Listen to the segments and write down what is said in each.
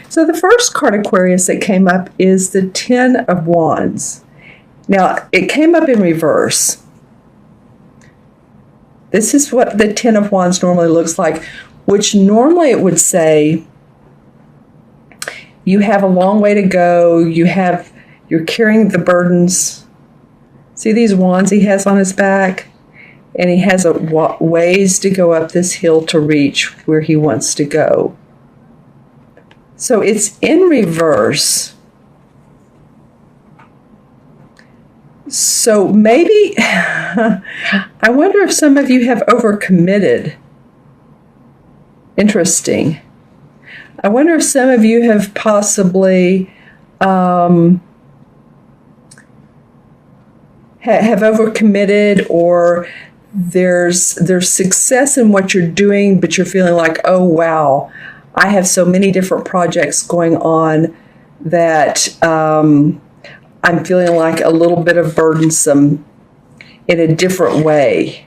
So the first card, Aquarius, that came up is the Ten of Wands. Now, it came up in reverse. This is what the Ten of Wands normally looks like, which normally it would say you have a long way to go. You're carrying the burdens. See these wands he has on his back? And he has a ways to go up this hill to reach where he wants to go. So it's in reverse. So maybe, I wonder if some of you have overcommitted. Interesting. I wonder if some of you have possibly have overcommitted, or there's success in what you're doing, but you're feeling like, oh, wow, I have so many different projects going on that I'm feeling like a little bit of burdensome in a different way.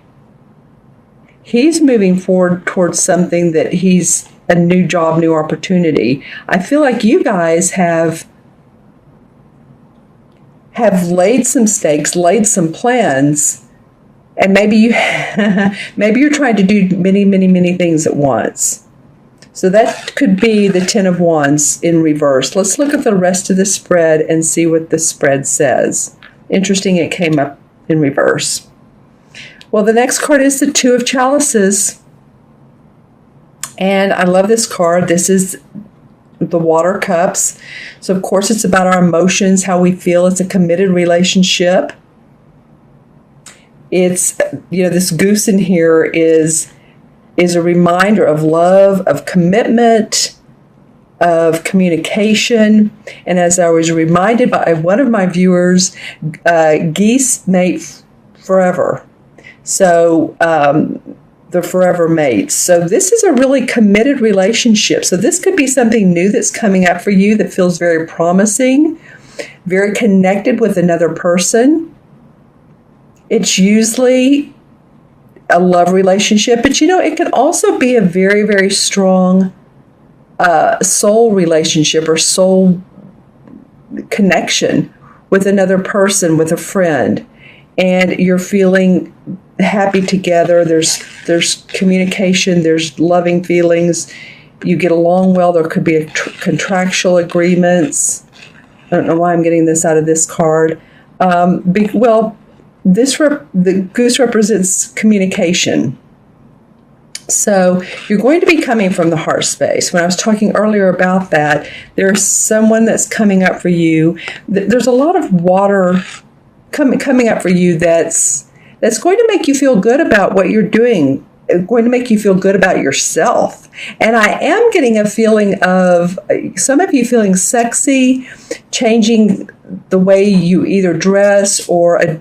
He's moving forward towards something that he's a new job, new opportunity. I feel like you guys have laid some stakes, laid some plans, and maybe you're trying to do many, many, many things at once. So that could be the Ten of Wands in reverse. Let's look at the rest of the spread and see what the spread says. Interesting, it came up in reverse. Well, the next card is the Two of Chalices. And I love this card. This is the water cups. So, of course, it's about our emotions, how we feel. It's a committed relationship. It's, this goose in here is a reminder of love, of commitment, of communication. And as I was reminded by one of my viewers, geese mate forever. So they're forever mates. So this is a really committed relationship. So this could be something new that's coming up for you that feels very promising, very connected with another person. It's usually a love relationship, but it can also be a very, very strong soul relationship or soul connection with another person, with a friend, and you're feeling happy together. There's communication, there's loving feelings, you get along well. There could be contractual agreements. I don't know why I'm getting this out of this card. The goose represents communication. So you're going to be coming from the heart space. When I was talking earlier about that, there's someone that's coming up for you. There's a lot of water coming up for you that's going to make you feel good about what you're doing, going to make you feel good about yourself. And I am getting a feeling of some of you feeling sexy, changing the way you either dress or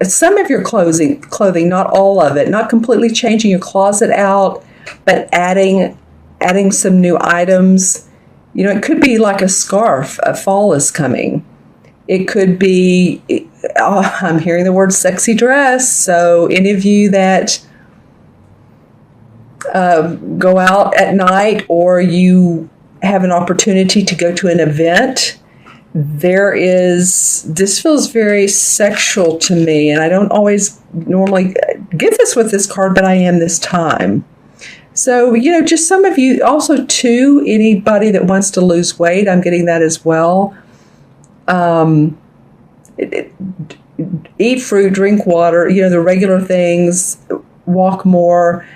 some of your clothing, not all of it, not completely changing your closet out, but adding some new items. It could be like a scarf. Fall is coming. It could be, I'm hearing the word sexy dress. So any of you that go out at night, or you have an opportunity to go to an event, this feels very sexual to me, and I don't always normally get this with this card, but I am this time. So, just some of you, also too, anybody that wants to lose weight, I'm getting that as well. Eat fruit, drink water, the regular things, walk more,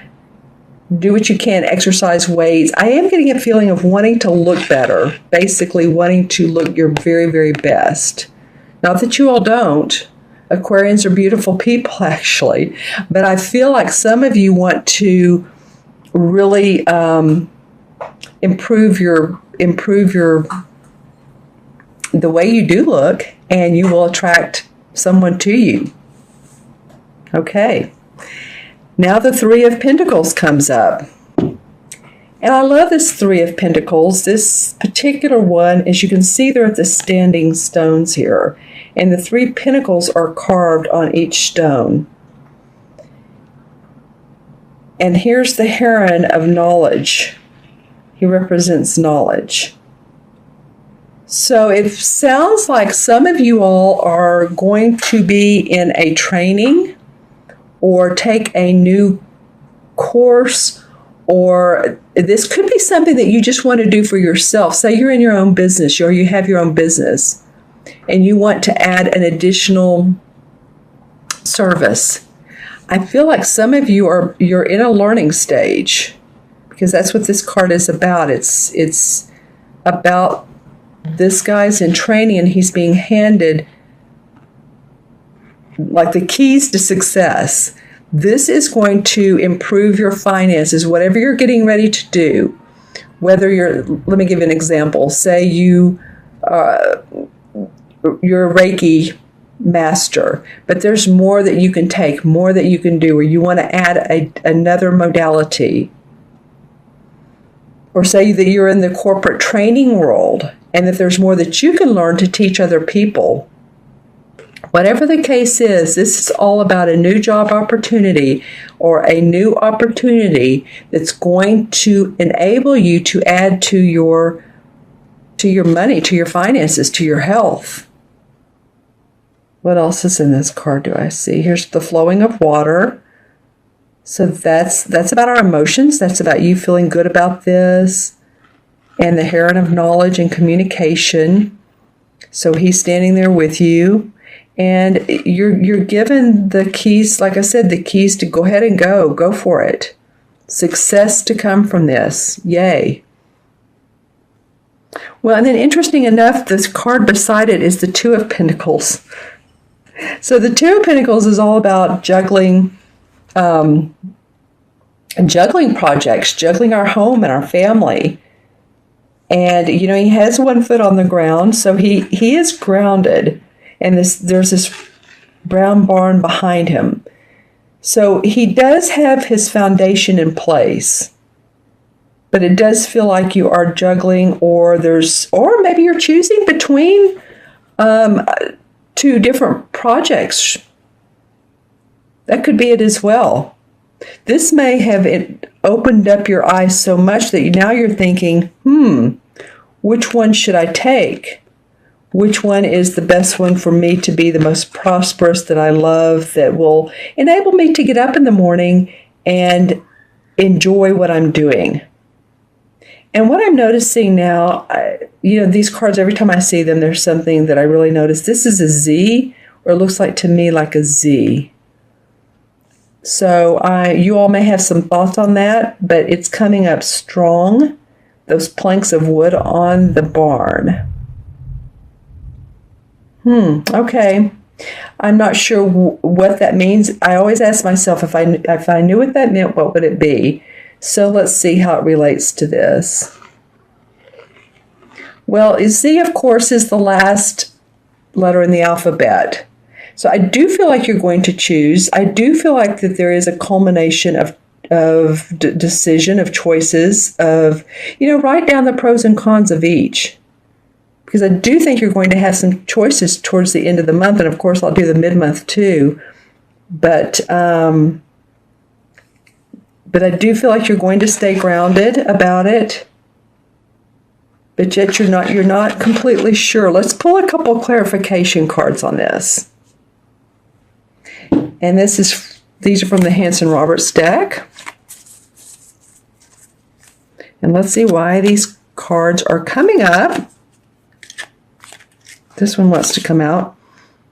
do what you can, exercise weights. I am getting a feeling of wanting to look better, basically wanting to look your very, very best. Not that you all don't. Aquarians are beautiful people, actually. But I feel like some of you want to really improve the way you do look, and you will attract someone to you. Okay. Now the Three of Pentacles comes up. And I love this Three of Pentacles. This particular one, as you can see, they're at the standing stones here. And the three pentacles are carved on each stone. And here's the heron of knowledge. He represents knowledge. So it sounds like some of you all are going to be in a training or take a new course, or this could be something that you just want to do for yourself. Say you're in your own business, or you have your own business, and you want to add an additional service. I feel like some of you you're in a learning stage, because that's what this card is about. It's about this guy's in training and he's being handed like the keys to success. This is going to improve your finances, whatever you're getting ready to do. Whether let me give you an example. Say you're a Reiki master, but there's more that you can take, more that you can do, or you want to add another modality. Or say that you're in the corporate training world and that there's more that you can learn to teach other people. Whatever the case is, this is all about a new job opportunity or a new opportunity that's going to enable you to add to your money, to your finances, to your health. What else is in this card do I see? Here's the flowing of water. So that's about our emotions. That's about you feeling good about this. And the Heron of knowledge and communication. So he's standing there with you. And you're given the keys, like I said, the keys to go ahead and go for it. Success to come from this. Yay. Well, and then interesting enough, this card beside it is the Two of Pentacles. So the Two of Pentacles is all about juggling projects, juggling our home and our family. And, he has one foot on the ground, so he is grounded. And there's this brown barn behind him. So he does have his foundation in place. But it does feel like you are juggling, or maybe you're choosing between two different projects. That could be it as well. This may have opened up your eyes so much that now you're thinking, which one should I take? Which one is the best one for me to be the most prosperous, that I love, that will enable me to get up in the morning and enjoy what I'm doing? And what I'm noticing now, these cards, every time I see them, there's something that I really notice. This is a Z, or it looks like to me like a Z. So you all may have some thoughts on that, but it's coming up strong. Those planks of wood on the barn. Okay. I'm not sure what that means. I always ask myself, if I knew what that meant, what would it be? So let's see how it relates to this. Well, Z, of course, is the last letter in the alphabet. So I do feel like you're going to choose. I do feel like that there is a culmination of decision, of choices, of, write down the pros and cons of each. Because I do think you're going to have some choices towards the end of the month. And of course, I'll do the mid-month too. But I do feel like you're going to stay grounded about it. But yet you're not completely sure. Let's pull a couple clarification cards on this. And these are from the Hanson Roberts deck. And let's see why these cards are coming up. This one wants to come out.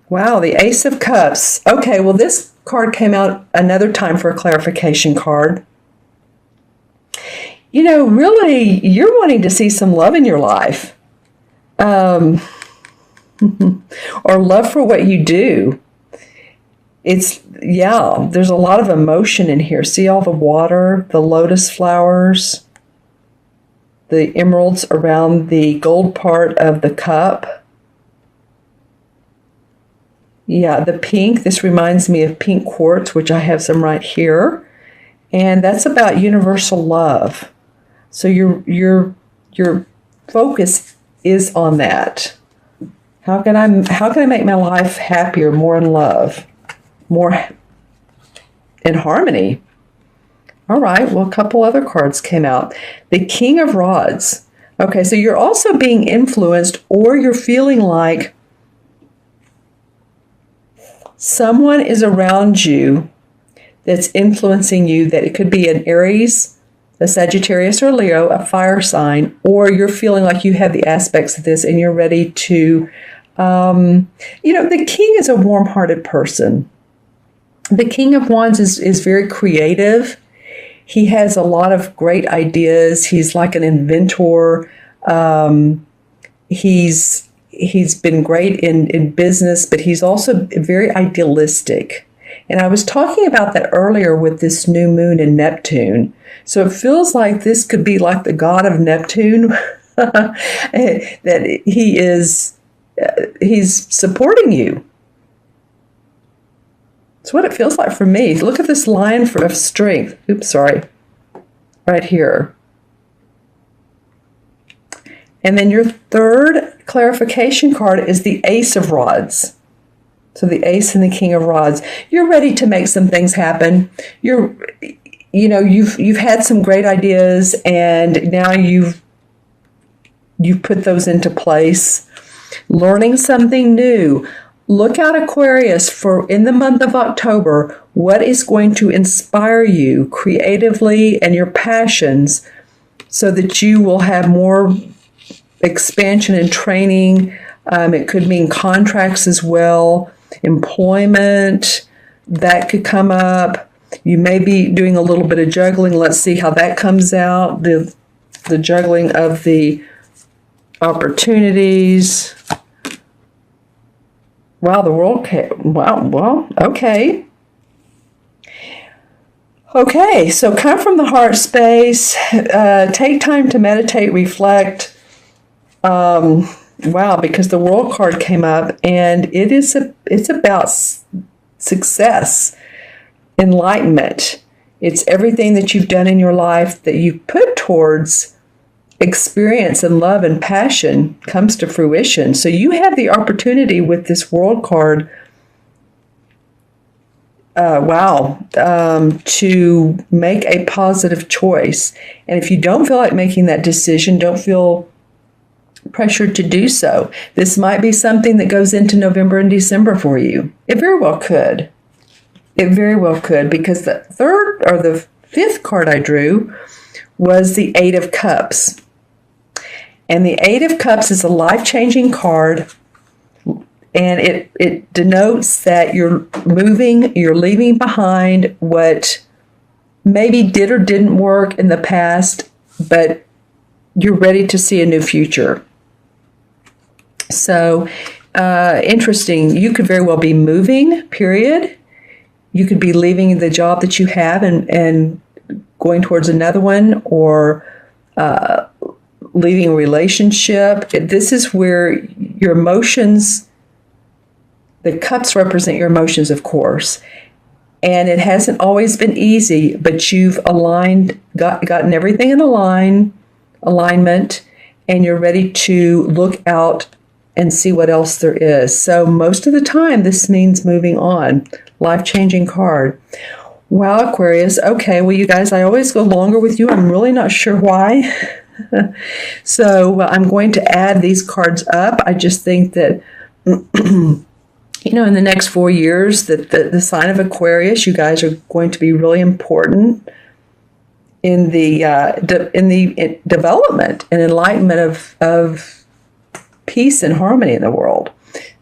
Wow, the Ace of Cups. Okay, well, this card came out another time for a clarification card. Really, you're wanting to see some love in your life. Or love for what you do. There's a lot of emotion in here. See all the water, the lotus flowers, the emeralds around the gold part of the cup. Yeah, the pink, this reminds me of pink quartz, which I have some right here. And that's about universal love. So your focus is on that. How can I make my life happier, more in love, more in harmony? All right. Well, a couple other cards came out. The King of Rods. Okay, so you're also being influenced, or you're feeling like someone is around you that's influencing you, that it could be an Aries, a Sagittarius or Leo, a fire sign, or you're feeling like you have the aspects of this and you're ready to, the king is a warm-hearted person. The King of Wands is very creative. He has a lot of great ideas. He's like an inventor. He's been great in business, but he's also very idealistic. And I was talking about that earlier with this new moon in Neptune. So it feels like this could be like the god of Neptune, that he's supporting you. It's what it feels like for me. Look at this Lion of Strength. Oops, sorry. Right here. And then your third clarification card is the Ace of Rods. So the Ace and the King of Rods. You're ready to make some things happen. You've had some great ideas, and now you've put those into place. Learning something new. Look out, Aquarius, for in the month of October, what is going to inspire you creatively and your passions so that you will have more expansion and training. It could mean contracts as well, employment, that could come up. You may be doing a little bit of juggling. Let's see how that comes out, the juggling of the opportunities. Wow, the world came. Wow, well, okay. Okay, so come from the heart space. Take time to meditate, reflect. Wow, because the World card came up, and it's about success, enlightenment. It's everything that you've done in your life that you've put towards experience and love and passion comes to fruition. So you have the opportunity with this World card, to make a positive choice. And if you don't feel like making that decision, don't feel pressured to do so. This might be something that goes into November and December for you. It very well could. It very well could, because the third or the fifth card I drew was the Eight of Cups. And the Eight of Cups is a life-changing card, and it denotes that you're moving, you're leaving behind what maybe did or didn't work in the past, but you're ready to see a new future. So, interesting. You could very well be moving, period. You could be leaving the job that you have and going towards another one, or leaving a relationship. This is where your emotions, the cups represent your emotions, of course. And it hasn't always been easy, but you've gotten everything in alignment, and you're ready to look out and see what else there is. So most of the time, this means moving on. Life-changing card. Wow, Aquarius. Okay, well, you guys, I always go longer with you. I'm really not sure why. So I'm going to add these cards up. I just think that, in the next 4 years, that the sign of Aquarius, you guys are going to be really important in the development and enlightenment of peace and harmony in the world.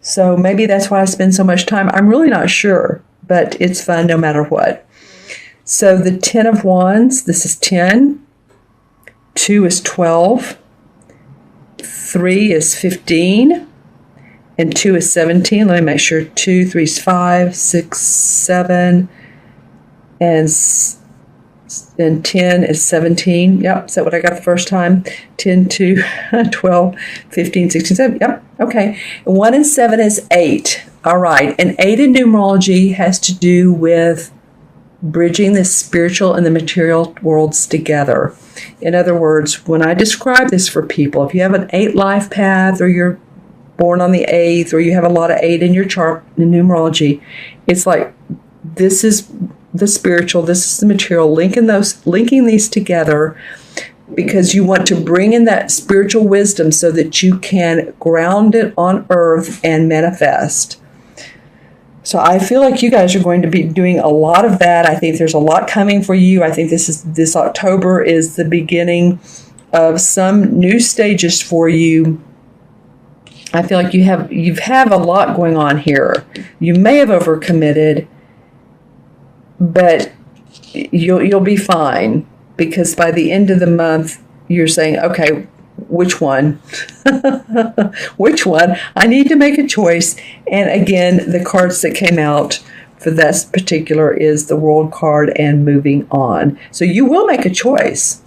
So maybe that's why I spend so much time. I'm really not sure, but it's fun no matter what. So the 10 of Wands, this is 10. 2 is 12. 3 is 15. And 2 is 17. Let me make sure. 2, 3 is 5, 6, 7. And 10 is 17. Yep, is that what I got the first time? 10, 2, 12, 15, 16, 17. Yep, okay. 1 and 7 is 8. All right, and 8 in numerology has to do with bridging the spiritual and the material worlds together. In other words, when I describe this for people, if you have an 8 life path, or you're born on the 8th, or you have a lot of 8 in your chart in numerology, it's like this is the spiritual, this is the material, linking these together, because you want to bring in that spiritual wisdom so that you can ground it on earth and manifest. So I feel like you guys are going to be doing a lot of that. I think there's a lot coming for you. I think this October is the beginning of some new stages for you. I feel like you have a lot going on here. You may have overcommitted, but you'll be fine, because by the end of the month you're saying, okay, which one? Which one? I need to make a choice. And again, the cards that came out for this particular is the World card and moving on. So you will make a choice.